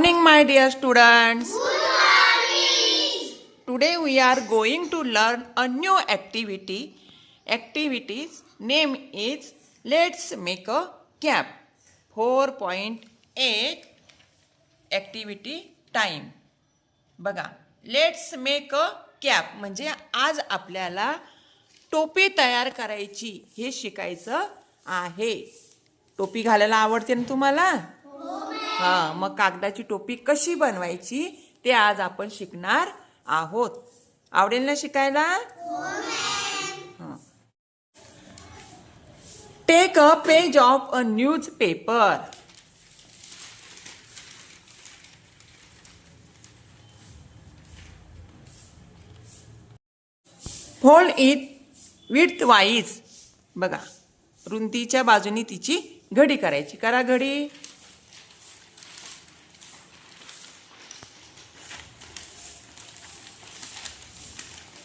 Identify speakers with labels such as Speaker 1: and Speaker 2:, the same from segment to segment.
Speaker 1: morning, my dear students. Good morning. Today we are going to learn a new activity. Activity's name is Let's Make a Cap. 4.8 Activity Time. बघा, let's make a cap म्हणजे आज आपल्याला टोपी तयार करायची हे शिकायचं आहे. टोपी घालायला आवडते ना तुम्हाला? हां, मग कागदाची टोपी कशी बनवायची ते आज आपण शिकणार आहोत. आवडेल ना शिकायला? Take a page of a newspaper. Fold it width wise. बघा, रुंदीच्या बाजूनी तिची घडी करायची. करा घडी.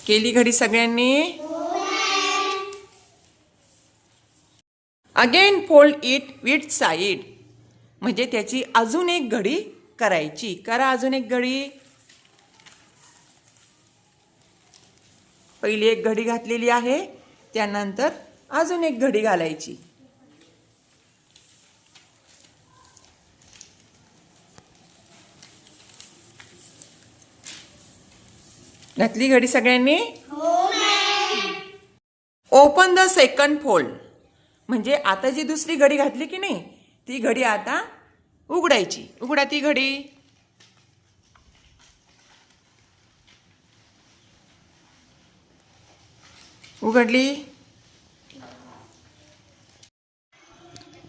Speaker 1: केली घडी सगळ्यांनी? Again fold it with side म्हणजे त्याची अजून एक घडी करायची. करा अजून एक घडी. पहिली एक घडी घातलेली आहे, त्यानंतर अजून एक घडी घालायची. घातली घडी सगळ्यांनी? ओपन द सेकंड फोल्ड म्हणजे आता जी दुसरी घडी घातली की नाही ती घडी आता उघडायची. उघडा ती घडी. उघडली.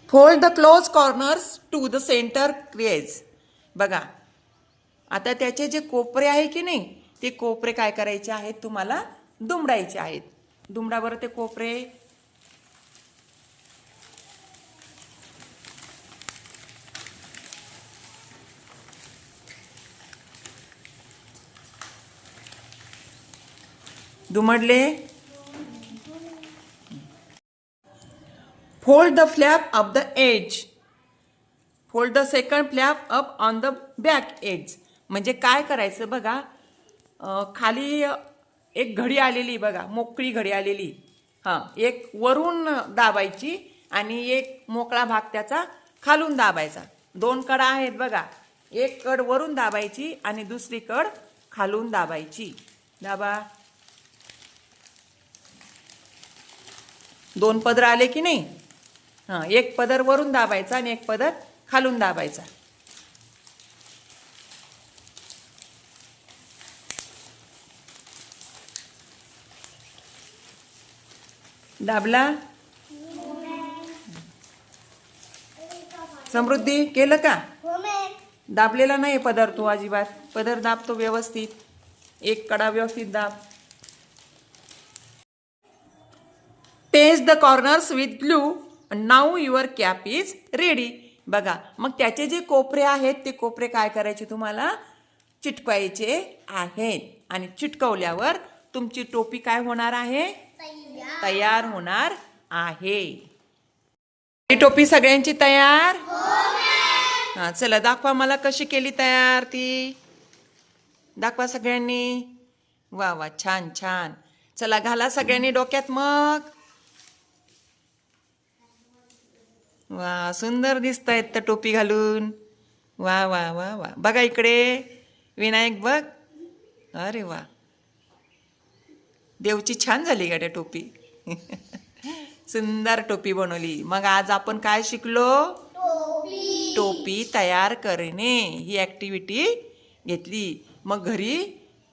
Speaker 1: Fold the close corners to the centre crease. बघा, आता त्याचे जे कोपरे आहे की नाही ते कोपरे काय करायचे आहेत तुम्हाला? दुमडायचे आहेत. दुमडा बरं ते कोपरे. दुमडले. Fold the flap of the edge. Fold the second flap up on the back edge म्हणजे काय करायचं बघा, खाली एक घडी आलेली बघा, मोकळी घडी आलेली. हां, एक वरून दाबायची आणि एक मोकळा भाग त्याचा खालून दाबायचा. दोन कडा आहेत बघा, एक कड वरून दाबायची आणि दुसरी कड खालून दाबायची. दाबा. दोन पदर आले की नाही? हां, एक पदर वरून दाबायचा आणि एक पदर खालून दाबायचा. दाबला. समृद्धी केलं का? दाबलेला नाही पदर तू अजिबात. पदर दाबतो व्यवस्थित. एक कडा व्यवस्थित दाब. Paste the corners with glue. Now your cap is ready. बघा, मग त्याचे जे कोपरे आहेत ते कोपरे काय करायचे तुम्हाला? चिटकवायचे आहेत. आणि चिटकवल्यावर तुमची टोपी काय होणार आहे? तयार होणार आहे. ही टोपी सगळ्यांची तयार? हा, चला दाखवा मला कशी केली तयार ती. दाखवा सगळ्यांनी. वा वा, छान छान. चला घाला सगळ्यांनी डोक्यात मग. वा, सुंदर दिसतायत तर टोपी घालून. वा वा वा वा. बघा इकडे विनायक बघ. अरे वा, देवची छान झाली गाड्या टोपी. सुंदर टोपी बनवली. मग आज आपण काय शिकलो? टोपी तयार करणे ही ऍक्टिव्हिटी घेतली. मग घरी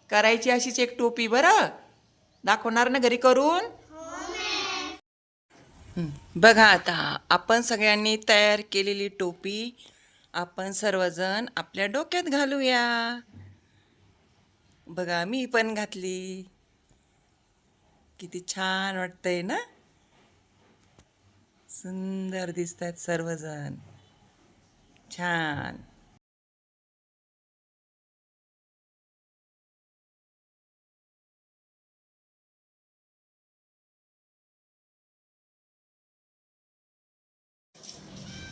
Speaker 1: करायची अशीच एक टोपी. बरं दाखवणार ना घरी करून? बघा, आता आपण सगळ्यांनी तयार केलेली टोपी आपण सर्वजण आपल्या डोक्यात घालूया. बघा, मी पण घातली. किती छान वाटतंय ना? सुंदर दिसतात सर्वजण. छान.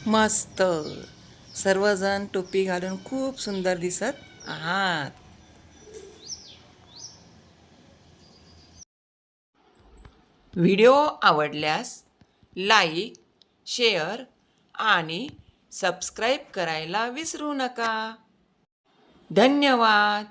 Speaker 1: मस्त. सर्वजण टोपी घालून खूप सुंदर दिसत आहात. व्हिडिओ आवडल्यास लाईक, शेअर आणि सबस्क्राईब करायला विसरू नका. धन्यवाद.